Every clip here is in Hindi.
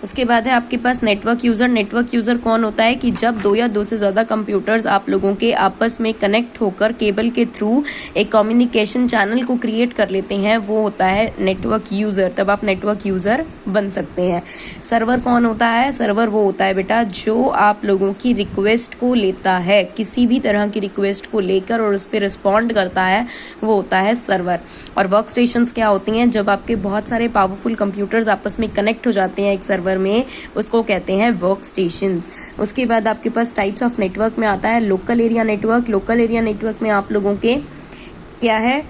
उसके बाद है आपके पास नेटवर्क यूजर। नेटवर्क यूजर कौन होता है कि जब दो या दो से ज्यादा कंप्यूटर्स आप लोगों के आपस में कनेक्ट होकर केबल के थ्रू एक कम्युनिकेशन चैनल को क्रिएट कर लेते हैं, वो होता है नेटवर्क यूजर। तब आप नेटवर्क यूजर बन सकते हैं। सर्वर कौन होता है? सर्वर वो होता है बेटा जो आप लोगों की रिक्वेस्ट को लेता है, किसी भी तरह की रिक्वेस्ट को लेकर और उस पर रिस्पॉन्ड करता है, वो होता है सर्वर। और वर्क स्टेशंस क्या होती हैं? जब आपके बहुत सारे पावरफुल कंप्यूटर्स आपस में कनेक्ट हो जाते हैं एक सर्वर में, उसको कहते हैं वर्क स्टेशंस। उसके बाद आपके पास टाइप्स ऑफ नेटवर्क में आता है local area network. Local area network में आप लोगों के क्या है,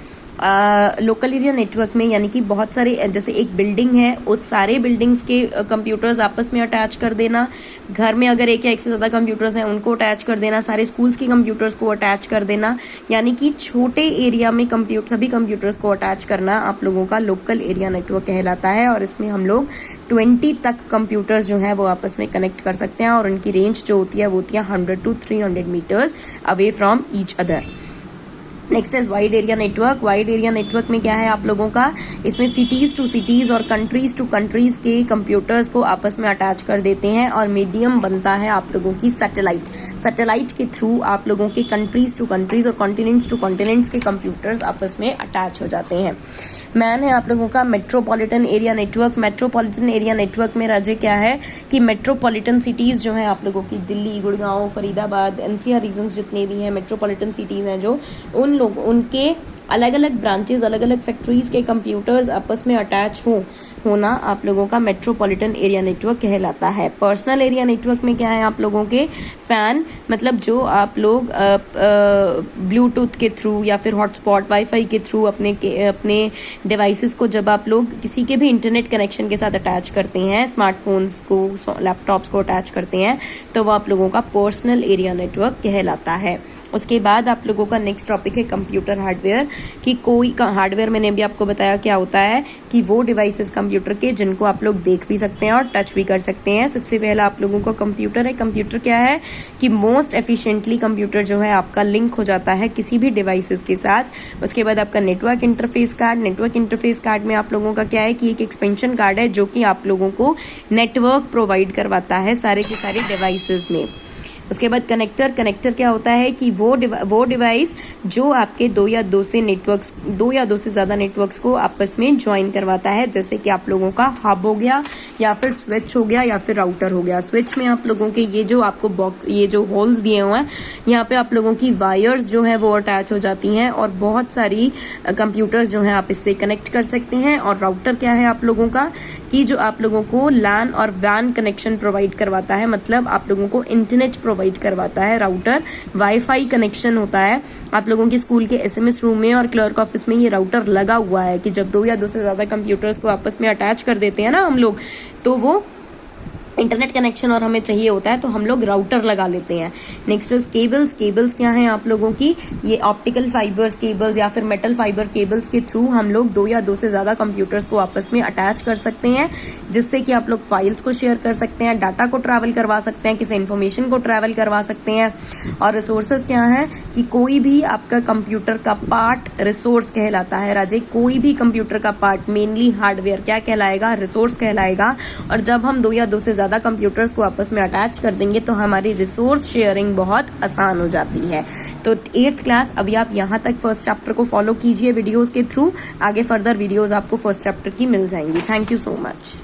लोकल एरिया नेटवर्क में यानी कि बहुत सारे, जैसे एक बिल्डिंग है, उस सारे बिल्डिंग्स के कंप्यूटर्स आपस में अटैच कर देना। घर में अगर एक या एक से ज्यादा कंप्यूटर्स हैं उनको अटैच कर देना। सारे स्कूल्स के कंप्यूटर्स को अटैच कर देना। यानी कि छोटे एरिया में सभी कंप्यूटर्स को अटैच करना आप लोगों का लोकल एरिया नेटवर्क कहलाता है। और इसमें हम लोग 20 तक कंप्यूटर्स जो है वो आपस में कनेक्ट कर सकते हैं और उनकी रेंज जो होती है वो होती है 100 to 300 meters away from each other. Next is wide area network. Wide area network में क्या है आप लोगों का, इसमें सिटीज टू सिटीज और कंट्रीज टू कंट्रीज के कंप्यूटर्स को आपस में अटैच कर देते हैं और मीडियम बनता है आप लोगों की सैटेलाइट। सैटेलाइट के थ्रू आप लोगों के कंट्रीज टू कंट्रीज और कॉन्टिनेंट्स टू कॉन्टिनेंट्स के कंप्यूटर्स आपस में अटैच हो जाते हैं। मैन है आप लोगों का metropolitan area network. Metropolitan area network में राज्य क्या है कि मेट्रोपॉलिटन सिटीज जो है आप लोगों की दिल्ली, गुड़गांव, फरीदाबाद, एनसीआर रीजन्स जितने भी हैं, मेट्रोपॉलिटन सिटीज हैं जो, उनके अलग अलग ब्रांचेस, अलग अलग फैक्ट्रीज के कंप्यूटर्स आपस में अटैच होना आप लोगों का मेट्रोपॉलिटन एरिया नेटवर्क कहलाता है। पर्सनल एरिया नेटवर्क में क्या है आप लोगों के, पैन मतलब जो आप लोग ब्लूटूथ के थ्रू या फिर हॉटस्पॉट वाईफाई के थ्रू अपने डिवाइसेस को जब आप लोग किसी के भी इंटरनेट कनेक्शन के साथ अटैच करते हैं, स्मार्टफोन्स को, लैपटॉप्स को अटैच करते हैं, तो वो आप लोगों का पर्सनल एरिया नेटवर्क कहलाता है। उसके बाद आप लोगों का नेक्स्ट टॉपिक है कंप्यूटर हार्डवेयर। कि कोई हार्डवेयर मैंने भी आपको बताया क्या होता है कि वो डिवाइसेस कंप्यूटर के जिनको आप लोग देख भी सकते हैं और टच भी कर सकते हैं। सबसे पहला आप लोगों को कंप्यूटर है। कंप्यूटर क्या है कि मोस्ट एफिशिएंटली कंप्यूटर जो है आपका लिंक हो जाता है किसी भी डिवाइसेस के साथ। उसके बाद आपका network interface card. Network interface card में आप लोगों का क्या है कि एक एक्सपेंशन कार्ड है जो कि आप लोगों को नेटवर्क प्रोवाइड करवाता है सारे के सारे डिवाइसेस में। उसके बाद कनेक्टर। कनेक्टर क्या होता है कि वो डिवाइस जो आपके दो या दो से ज्यादा नेटवर्क्स को आपस में ज्वाइन करवाता है, जैसे कि आप लोगों का हब हो गया या फिर स्विच हो गया या फिर राउटर हो गया। स्विच में आप लोगों के ये जो आपको बॉक्स, ये जो होल्स दिए हुए हैं, यहाँ पे आप लोगों की वायर्स जो है वो अटैच हो जाती हैं और बहुत सारी कंप्यूटर्स जो है आप इससे कनेक्ट कर सकते हैं। और राउटर क्या है आप लोगों का कि जो आप लोगों को लैन और वैन कनेक्शन प्रोवाइड करवाता है, मतलब आप लोगों को इंटरनेट प्रोवाइड करवाता है। राउटर वाईफाई कनेक्शन होता है। आप लोगों के स्कूल के एसएमएस रूम में और क्लर्क ऑफिस में ये राउटर लगा हुआ है कि जब दो या दो से ज्यादा कंप्यूटर्स को आपस में अटैच कर देते हैं ना हम लोग, तो वो इंटरनेट कनेक्शन और हमें चाहिए होता है तो हम लोग राउटर लगा लेते हैं। Next is cables. केबल्स क्या है आप लोगों की, ये ऑप्टिकल फाइबर्स केबल्स या फिर मेटल फाइबर केबल्स के थ्रू हम लोग दो या दो से ज्यादा कंप्यूटर्स को आपस में अटैच कर सकते हैं, जिससे कि आप लोग फाइल्स को शेयर कर सकते हैं, डाटा को ट्रैवल करवा सकते हैं, किसी इन्फॉर्मेशन को ट्रैवल करवा सकते हैं। और रिसोर्सेज क्या है कि कोई भी आपका कंप्यूटर का पार्ट रिसोर्स कहलाता है। राजे, कोई भी कंप्यूटर का पार्ट, मेनली हार्डवेयर, क्या कहलाएगा, रिसोर्स कहलाएगा। और जब हम दो या दो से ज्यादा कंप्यूटर्स को आपस में अटैच कर देंगे तो हमारी रिसोर्स शेयरिंग बहुत आसान हो जाती है। तो 8th क्लास अभी आप यहाँ तक फर्स्ट चैप्टर को फॉलो कीजिए वीडियोस के थ्रू। आगे फर्दर वीडियोस आपको फर्स्ट चैप्टर की मिल जाएंगी। Thank you so much.